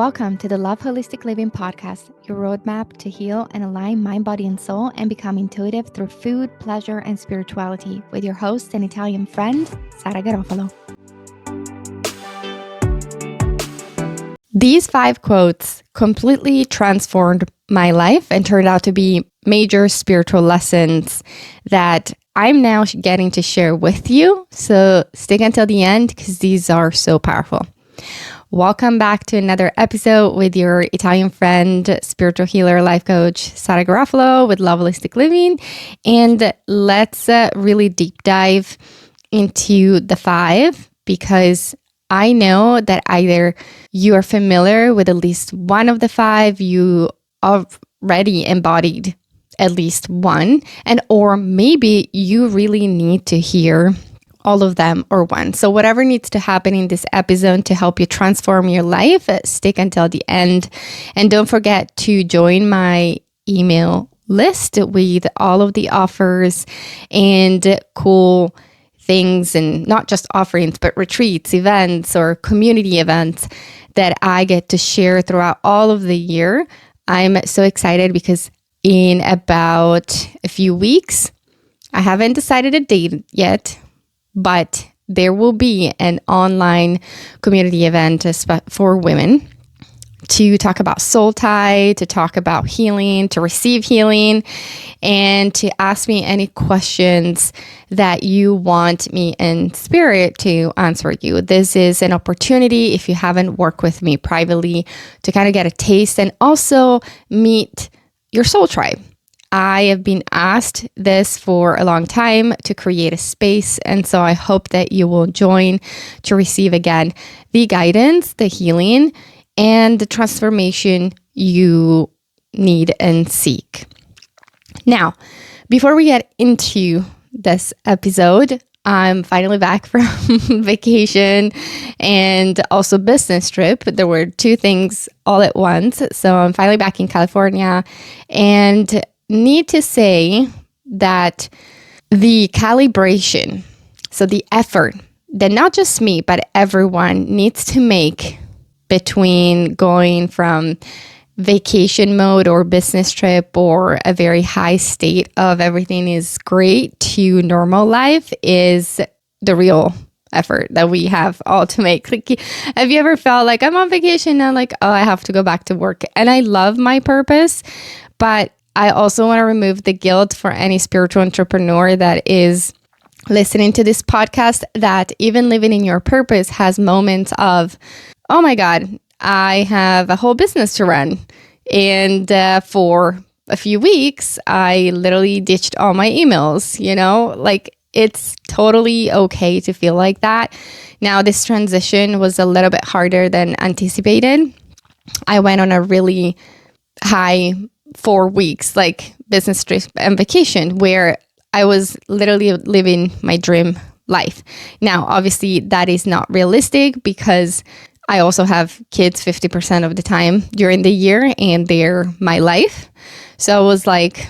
Welcome to the Love Holistic Living podcast, your roadmap to heal and align mind, body, and soul and become intuitive through food, pleasure, and spirituality with your host and Italian friend, Sara Garofalo. These 5 quotes completely transformed my life and turned out to be major spiritual lessons that I'm now getting to share with you. So stick until the end because these are so powerful. Welcome back to another episode with your Italian friend, spiritual healer, life coach, Sara Garofalo with Love Holistic Living. And let's really deep dive into the 5 because I know that either you are familiar with at least one of the 5, you already embodied at least one, and or maybe you really need to hear all of them or one. So whatever needs to happen in this episode to help you transform your life, stick until the end. And don't forget to join my email list with all of the offers and cool things, and not just offerings, but retreats, events, or community events that I get to share throughout all of the year. I'm so excited because in about a few weeks, I haven't decided a date yet, but there will be an online community event for women to talk about soul tie, to talk about healing, to receive healing, and to ask me any questions that you want me in spirit to answer you. This is an opportunity, if you haven't worked with me privately, to kind of get a taste and also meet your soul tribe. I have been asked this for a long time to create a space, and so I hope that you will join to receive again the guidance, the healing, and the transformation you need and seek. Now, before we get into this episode, I'm finally back from vacation and also business trip. There were 2 things all at once. So I'm finally back in California and need to say that the calibration, so the effort that not just me, but everyone needs to make between going from vacation mode or business trip or a very high state of everything is great to normal life is the real effort that we have all to make. Like, have you ever felt like I'm on vacation now, like, oh, I have to go back to work? And I love my purpose, but I also want to remove the guilt for any spiritual entrepreneur that is listening to this podcast, that even living in your purpose has moments of, oh my God, I have a whole business to run. And for a few weeks, I literally ditched all my emails, like it's totally okay to feel like that. Now, this transition was a little bit harder than anticipated. I went on a really high 4 weeks, like business trip and vacation, where I was literally living my dream life. Now, obviously, that is not realistic because I also have kids 50% of the time during the year and they're my life. So I was like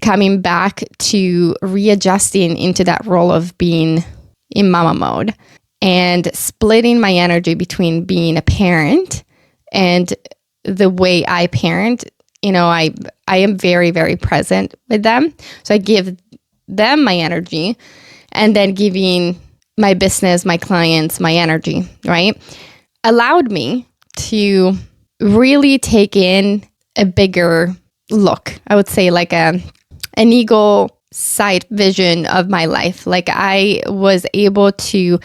coming back to readjusting into that role of being in mama mode and splitting my energy between being a parent and the way I parent. I am very, very present with them. So I give them my energy and then giving my business, my clients, my energy, right? Allowed me to really take in a bigger look. I would say like an eagle sight vision of my life. Like I was able to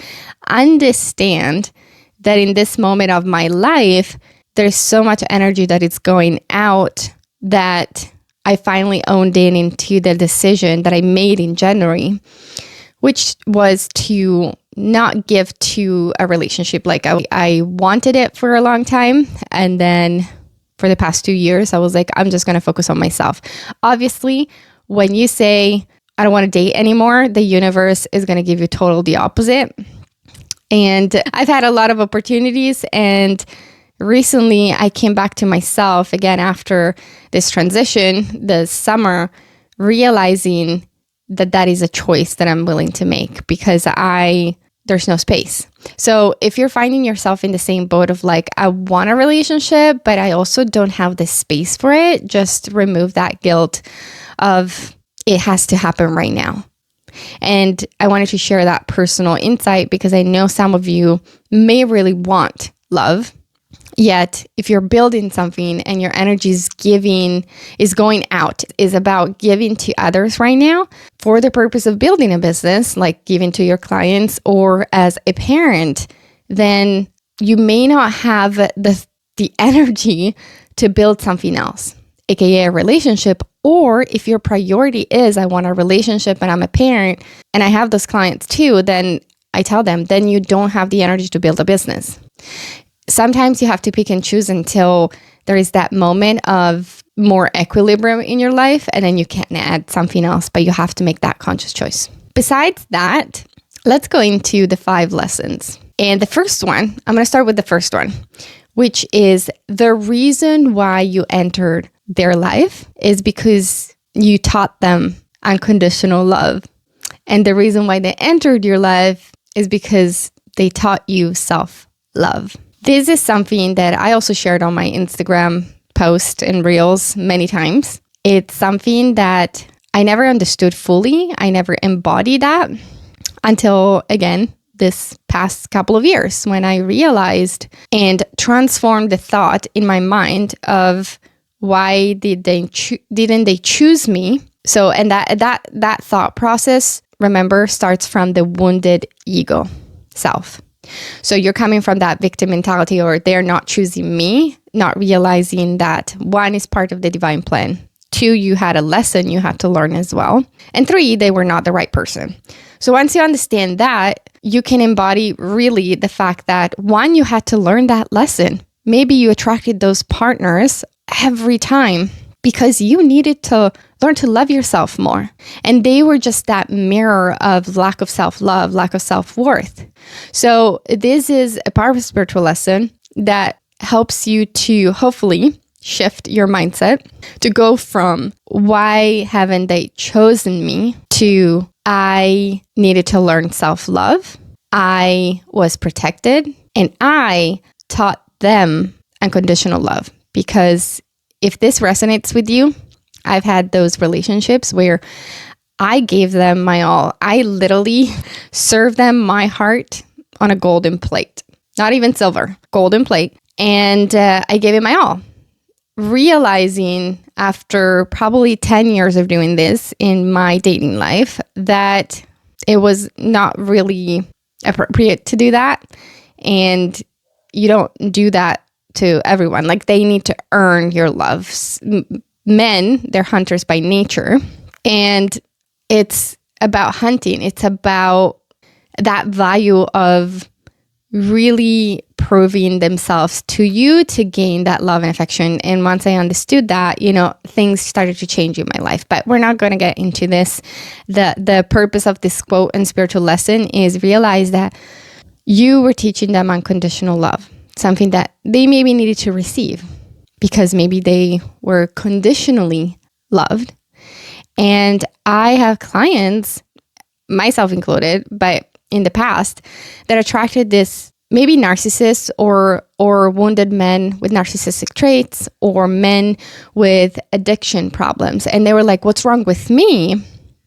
understand that in this moment of my life, there's so much energy that is going out that I finally owned into the decision that I made in January, which was to not give to a relationship. Like I wanted it for a long time. And then for the past 2 years, I was like, I'm just going to focus on myself. Obviously, when you say, I don't want to date anymore, the universe is going to give you total the opposite. And I've had a lot of opportunities, and recently I came back to myself again after this transition this summer, realizing that is a choice that I'm willing to make because I there's no space. So if you're finding yourself in the same boat of like, I want a relationship, but I also don't have the space for it, just remove that guilt of it has to happen right now. And I wanted to share that personal insight because I know some of you may really want love. Yet, if you're building something and your energy is going out, is about giving to others right now for the purpose of building a business, like giving to your clients or as a parent, then you may not have the energy to build something else, aka a relationship. Or if your priority is, I want a relationship and I'm a parent and I have those clients too, then I tell them, then you don't have the energy to build a business. Sometimes you have to pick and choose until there is that moment of more equilibrium in your life, and then you can add something else, but you have to make that conscious choice. Besides that, let's go into the 5 lessons. And the first one, I'm going to start with the first one, which is the reason why you entered their life is because you taught them unconditional love. And the reason why they entered your life is because they taught you self-love. This is something that I also shared on my Instagram post and reels many times. It's something that I never understood fully. I never embodied that until, again, this past couple of years when I realized and transformed the thought in my mind of why didn't they choose me? So, and that thought process, remember, starts from the wounded ego self. So you're coming from that victim mentality, or they're not choosing me, not realizing that 1 is part of the divine plan. 2, you had a lesson you had to learn as well. And 3, they were not the right person. So once you understand that, you can embody really the fact that 1, you had to learn that lesson. Maybe you attracted those partners every time because you needed to learn to love yourself more. And they were just that mirror of lack of self-love, lack of self-worth. So this is a powerful spiritual lesson that helps you to hopefully shift your mindset to go from why haven't they chosen me to I needed to learn self-love, I was protected, and I taught them unconditional love. Because if this resonates with you, I've had those relationships where I gave them my all. I literally served them my heart on a golden plate, not even silver, golden plate. And I gave it my all, realizing after probably 10 years of doing this in my dating life that it was not really appropriate to do that. And you don't do that to everyone. Like, they need to earn your love. Men, they're hunters by nature. And it's about hunting. It's about that value of really proving themselves to you to gain that love and affection. And once I understood that, things started to change in my life. But we're not going to get into this. The purpose of this quote and spiritual lesson is realize that you were teaching them unconditional love, something that they maybe needed to receive because maybe they were conditionally loved. And I have clients, myself included, but in the past, that attracted this maybe narcissists or wounded men with narcissistic traits or men with addiction problems. And they were like, what's wrong with me?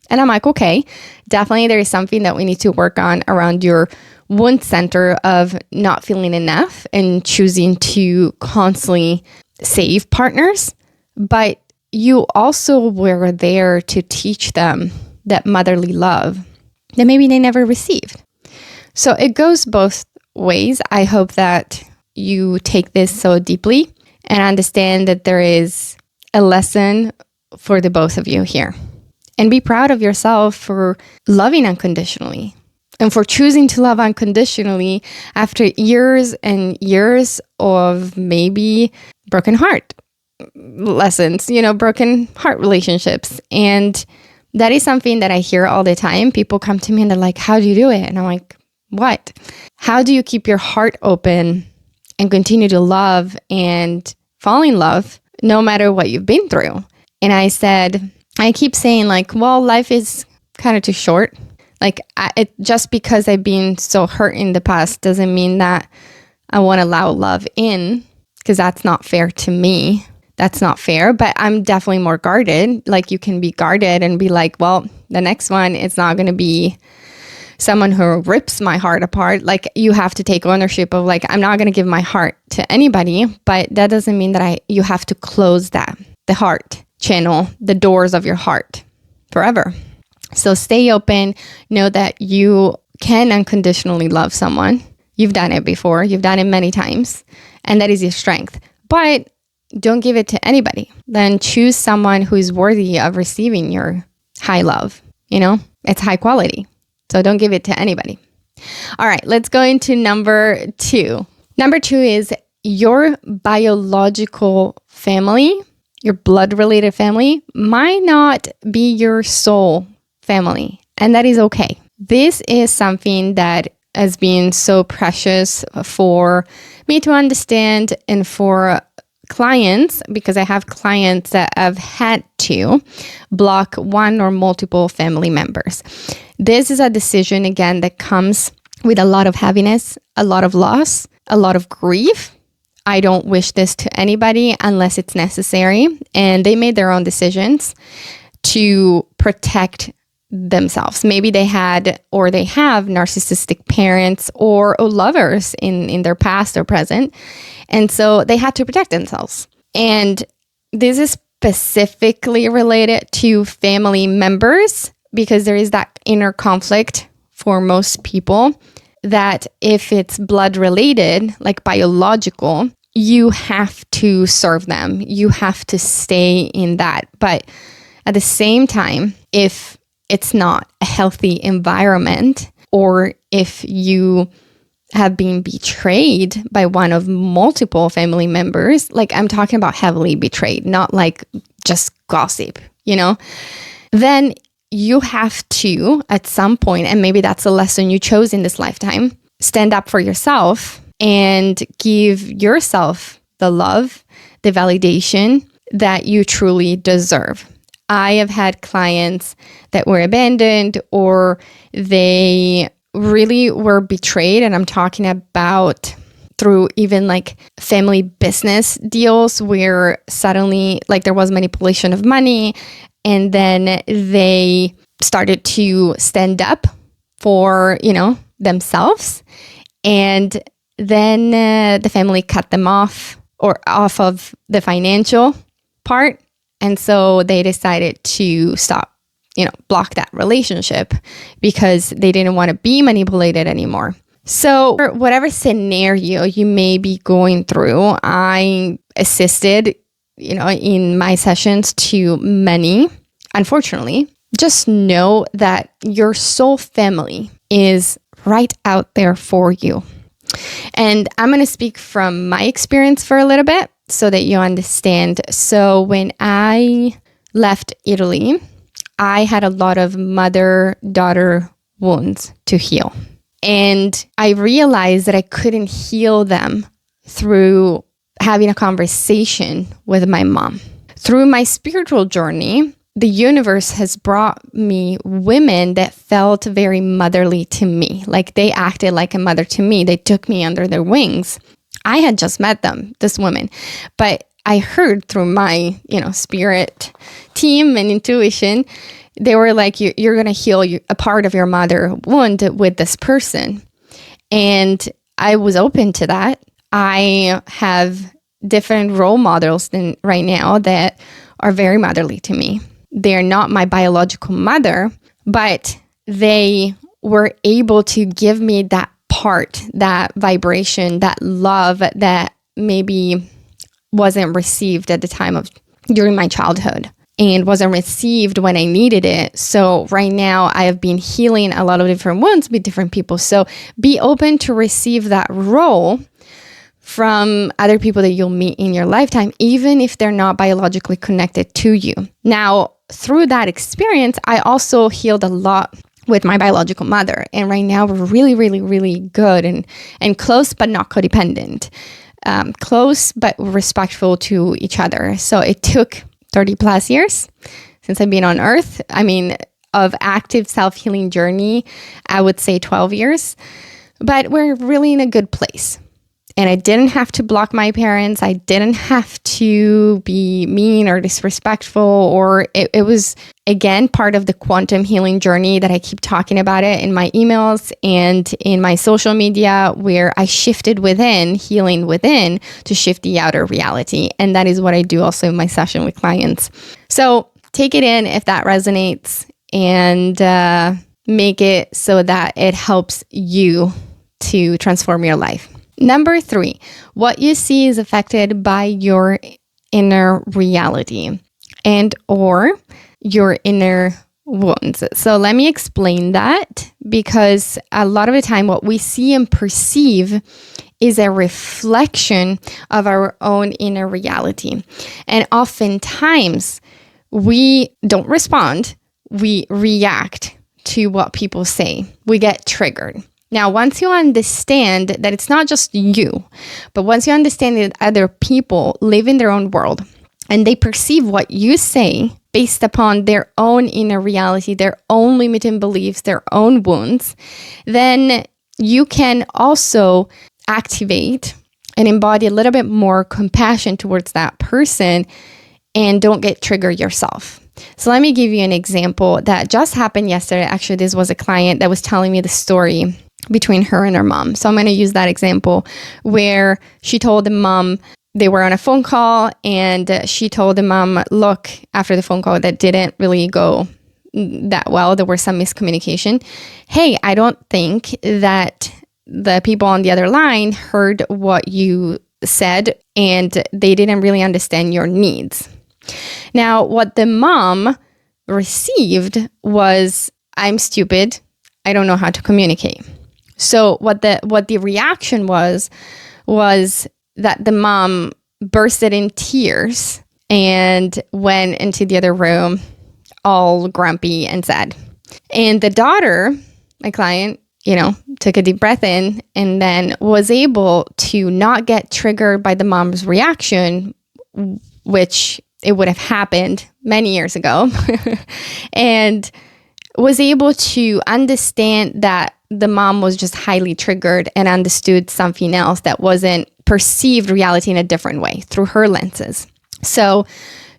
And I'm like, okay, definitely there is something that we need to work on around your wound center of not feeling enough and choosing to constantly save partners. But you also were there to teach them that motherly love that maybe they never received. So it goes both ways. I hope that you take this so deeply and understand that there is a lesson for the both of you here. And be proud of yourself for loving unconditionally and for choosing to love unconditionally after years and years of maybe broken heart lessons, broken heart relationships. And that is something that I hear all the time. People come to me and they're like, how do you do it? And I'm like, what? How do you keep your heart open and continue to love and fall in love no matter what you've been through? And I said, I keep saying like, well, life is kind of too short. Just because I've been so hurt in the past doesn't mean that I won't allow love in, because that's not fair to me. That's not fair, but I'm definitely more guarded. Like, you can be guarded and be like, well, the next one, it's not going to be someone who rips my heart apart. Like, you have to take ownership of, like, I'm not going to give my heart to anybody, but that doesn't mean that you have to close the heart channel, the doors of your heart forever. So stay open. Know that you can unconditionally love someone. You've done it before. You've done it many times, and that is your strength. But don't give it to anybody. Then choose someone who is worthy of receiving your high love. It's high quality. So don't give it to anybody. All right, let's go into number 2. Number 2 is your biological family, your blood-related family, might not be your soul family, and that is okay. This is something that has been so precious for me to understand, and for clients, because I have clients that have had to block one or multiple family members. This is a decision, again, that comes with a lot of heaviness, a lot of loss, a lot of grief. I don't wish this to anybody unless it's necessary. And they made their own decisions to protect themselves. Maybe they had or they have narcissistic parents or lovers in their past or present. And so they had to protect themselves. And this is specifically related to family members, because there is that inner conflict for most people that if it's blood related, like biological, you have to serve them. You have to stay in that. But at the same time, if it's not a healthy environment, or if you have been betrayed by one of multiple family members, like I'm talking about heavily betrayed, not like just gossip, then you have to, at some point, and maybe that's a lesson you chose in this lifetime, stand up for yourself and give yourself the love, the validation that you truly deserve. I have had clients that were abandoned, or they really were betrayed. And I'm talking about through even like family business deals where suddenly like there was manipulation of money, and then they started to stand up for, themselves. And then the family cut them off of the financial part. And so they decided to stop, block that relationship because they didn't want to be manipulated anymore. So whatever scenario you may be going through, I assisted, in my sessions to many. Unfortunately, just know that your soul family is right out there for you. And I'm going to speak from my experience for a little bit so that you understand. So when I left Italy, I had a lot of mother-daughter wounds to heal. And I realized that I couldn't heal them through having a conversation with my mom. Through my spiritual journey, the universe has brought me women that felt very motherly to me. Like they acted like a mother to me. They took me under their wings. I had just met them, this woman, but I heard through my, spirit team and intuition, they were like, you're going to heal a part of your mother wound with this person. And I was open to that. I have different role models right now that are very motherly to me. They're not my biological mother, but they were able to give me that part, that vibration, that love that maybe wasn't received at the time during my childhood and wasn't received when I needed it. So right now I have been healing a lot of different wounds with different people. So be open to receive that role from other people that you'll meet in your lifetime, even if they're not biologically connected to you. Now, through that experience, I also healed a lot with my biological mother. And right now we're really, really, really good and close, but not codependent. Close, but respectful to each other. So it took 30 plus years since I've been on earth. I mean, of active self-healing journey, I would say 12 years, but we're really in a good place. And I didn't have to block my parents. I didn't have to be mean or disrespectful, or it was, again, part of the quantum healing journey that I keep talking about it in my emails and in my social media, where I shifted within, healing within, to shift the outer reality. And that is what I do also in my session with clients. So take it in if that resonates, and make it so that it helps you to transform your life. Number 3, what you see is affected by your inner reality and or your inner wounds. So let me explain that, because a lot of the time what we see and perceive is a reflection of our own inner reality. And oftentimes we don't respond, we react to what people say. We get triggered. Now, once you understand that it's not just you, but once you understand that other people live in their own world and they perceive what you say based upon their own inner reality, their own limiting beliefs, their own wounds, then you can also activate and embody a little bit more compassion towards that person and don't get triggered yourself. So let me give you an example that just happened yesterday. Actually, this was a client that was telling me the story between her and her mom. So I'm going to use that example where she told the mom, they were on a phone call, and she told the mom, look, after the phone call that didn't really go that well, there was some miscommunication. Hey, I don't think that the people on the other line heard what you said, and they didn't really understand your needs. Now, what the mom received was, I'm stupid. I don't know how to communicate. So what the reaction was that the mom bursted in tears and went into the other room all grumpy and sad. And the daughter, my client, took a deep breath in and then was able to not get triggered by the mom's reaction, which it would have happened many years ago, and was able to understand that the mom was just highly triggered and understood something else that wasn't perceived reality in a different way through her lenses. So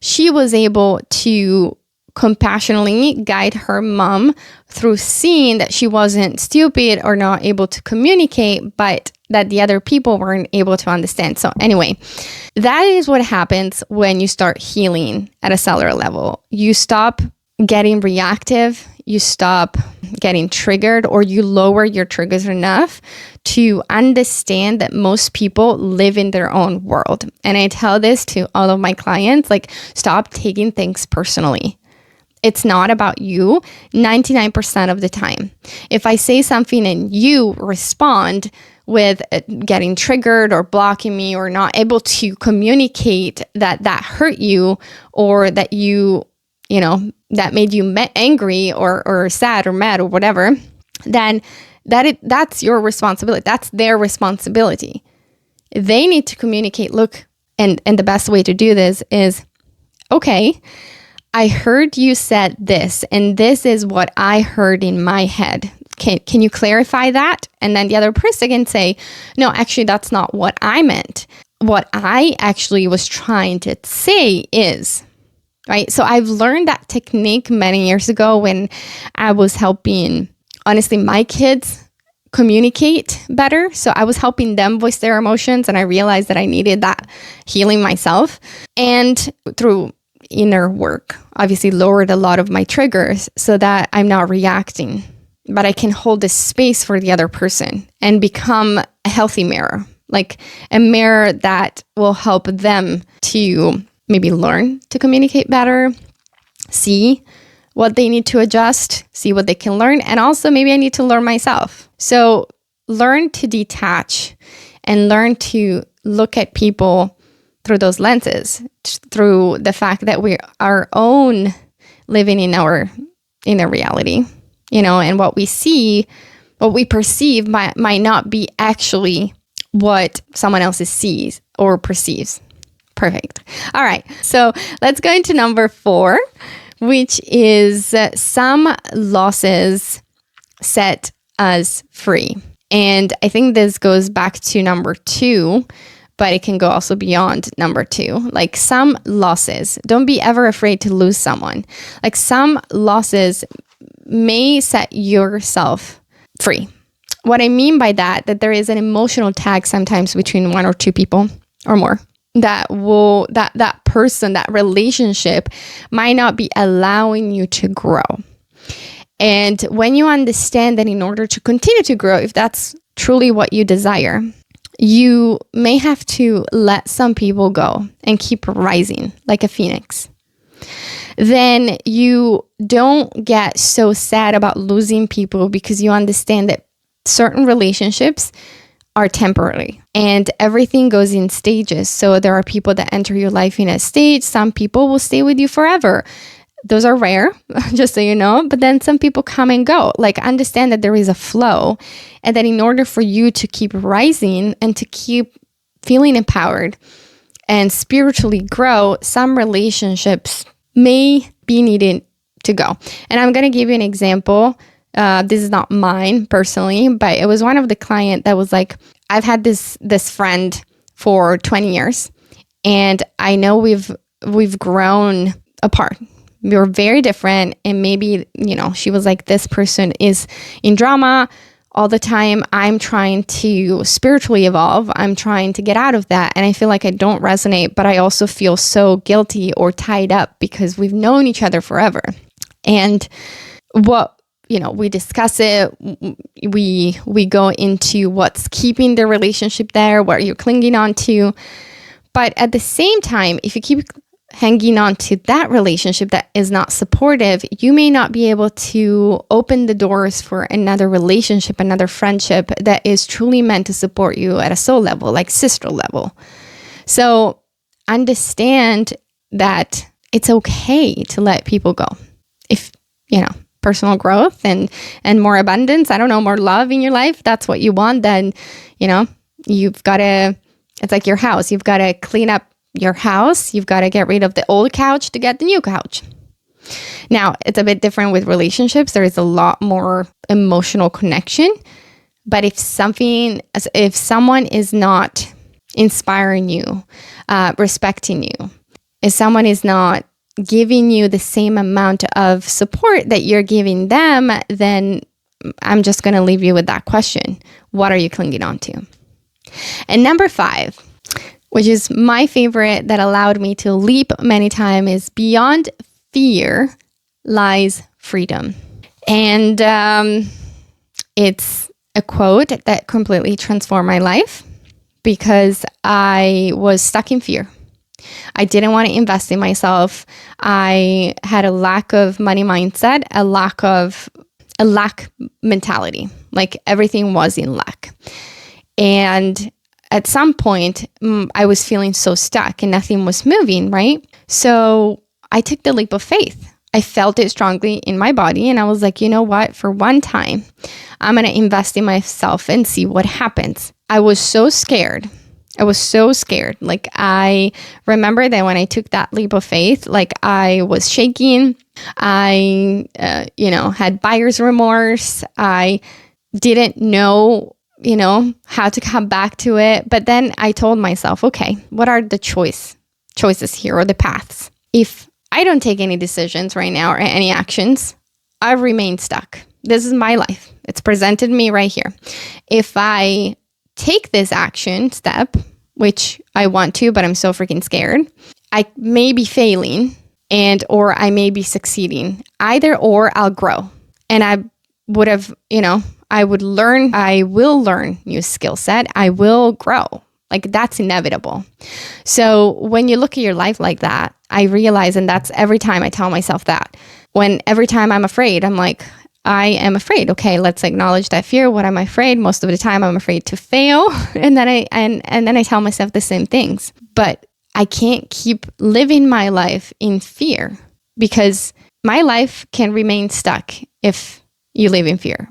she was able to compassionately guide her mom through seeing that she wasn't stupid or not able to communicate, but that the other people weren't able to understand. So anyway, that is what happens when you start healing at a cellular level. You stop getting reactive, you stop getting triggered, or you lower your triggers enough to understand that most people live in their own world. And I tell this to all of my clients, like, stop taking things personally. It's not about you 99% of the time. If I say something and you respond with getting triggered or blocking me or not able to communicate that hurt you, or that that made you angry or sad or mad or whatever, then that's your responsibility. That's their responsibility. They need to communicate, look, and the best way to do this is, okay, I heard you said this, and this is what I heard in my head. Can you clarify that? And then the other person can say, no, actually, that's not what I meant. What I actually was trying to say is, right? So I've learned that technique many years ago when I was helping, honestly, my kids communicate better. So I was helping them voice their emotions, and I realized that I needed that healing myself. And through inner work, obviously lowered a lot of my triggers so that I'm not reacting, but I can hold this space for the other person and become a healthy mirror, like a mirror that will help them to maybe learn to communicate better, see what they need to adjust, see what they can learn, and also maybe I need to learn myself. So learn to detach and learn to look at people through those lenses, through the fact that we are own living in our inner reality, and what we see, what we perceive might not be actually what someone else sees or perceives. Perfect. All right. So let's go into number 4, which is some losses set us free. And I think this goes back to number 2, but it can go also beyond number 2. Like some losses, don't be ever afraid to lose someone. Like some losses may set yourself free. What I mean by that there is an emotional tag sometimes between 1 or 2 people or more that person, that relationship might not be allowing you to grow. And when you understand that in order to continue to grow, if that's truly what you desire, you may have to let some people go and keep rising like a phoenix. Then you don't get so sad about losing people because you understand that certain relationships are temporary and everything goes in stages. So there are people that enter your life in a stage. Some people will stay with you forever. Those are rare, just so you know. But then some people come and go. Like understand that there is a flow, and that in order for you to keep rising and to keep feeling empowered and spiritually grow, some relationships may be needed to go. And I'm going to give you an example. This is not mine personally, but it was one of the client that was like, I've had this friend for 20 years, and I know we've grown apart. We were very different, and maybe, she was like, this person is in drama all the time. I'm trying to spiritually evolve. I'm trying to get out of that. And I feel like I don't resonate, but I also feel so guilty or tied up because we've known each other forever. And we discuss it. We go into what's keeping the relationship there, what you're clinging on to. But at the same time, if you keep hanging on to that relationship that is not supportive, you may not be able to open the doors for another relationship, another friendship that is truly meant to support you at a soul level, like sister level. So understand that it's okay to let people go. If, personal growth and more abundance, more love in your life, that's what you want, then, you've got to, it's like your house. You've got to clean up your house. You've got to get rid of the old couch to get the new couch. Now, it's a bit different with relationships. There is a lot more emotional connection. But if someone is not inspiring you, respecting you, if someone is not giving you the same amount of support that you're giving them, then I'm just going to leave you with that question. What are you clinging on to? And number 5, which is my favorite, that allowed me to leap many times, is beyond fear lies freedom. And it's a quote that completely transformed my life because I was stuck in fear. I didn't want to invest in myself. I had a lack of money mindset, a lack mentality. Like everything was in lack. And at some point, I was feeling so stuck and nothing was moving, right? So I took the leap of faith. I felt it strongly in my body. And I was like, you know what? For one time, I'm going to invest in myself and see what happens. I was so scared. Like I remember that when I took that leap of faith, like I was shaking. I, had buyer's remorse. I didn't know how to come back to it. But then I told myself, okay, what are the choices here, or the paths? If I don't take any decisions right now or any actions, I remain stuck. This is my life. It's presented me right here. If I take this action step, which I want to, but I'm so freaking scared, I may be failing or I may be succeeding. Either or, I'll grow. And I would have, I will learn new skill set. I will grow. Like that's inevitable. So when you look at your life like that, I realize, and that's every time I tell myself that, every time I'm afraid, I'm like, I am afraid. Okay, let's acknowledge that fear. What am I afraid? Most of the time I'm afraid to fail. And then I tell myself the same things. But I can't keep living my life in fear, because my life can remain stuck if you live in fear.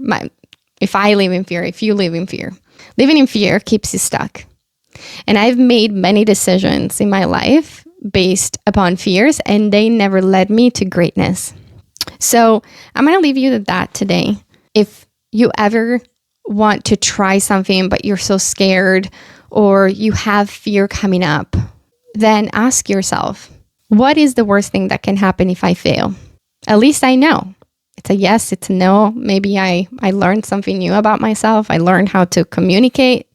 If I live in fear, if you live in fear. Living in fear keeps you stuck. And I've made many decisions in my life based upon fears, and they never led me to greatness. So I'm going to leave you with that today. If you ever want to try something, but you're so scared or you have fear coming up, then ask yourself, what is the worst thing that can happen if I fail? At least I know. It's a yes, it's a no. Maybe I learned something new about myself. I learned how to communicate.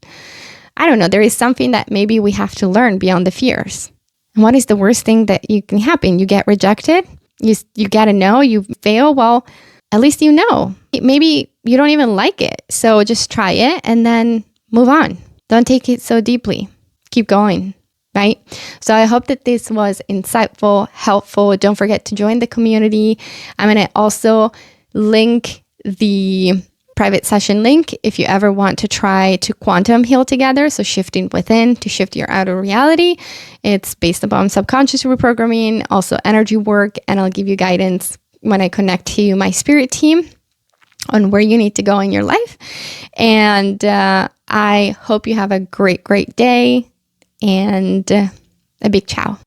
I don't know. There is something that maybe we have to learn beyond the fears. And what is the worst thing that you can happen? You get rejected. You get a no. You fail. Well, at least you know. Maybe you don't even like it. So just try it and then move on. Don't take it so deeply. Keep going. Right? So I hope that this was insightful, helpful. Don't forget to join the community. I'm going to also link the private session link if you ever want to try to quantum heal together. So shifting within to shift your outer reality. It's based upon subconscious reprogramming, also energy work, and I'll give you guidance when I connect to my spirit team on where you need to go in your life. And I hope you have a great, great day. And a big ciao.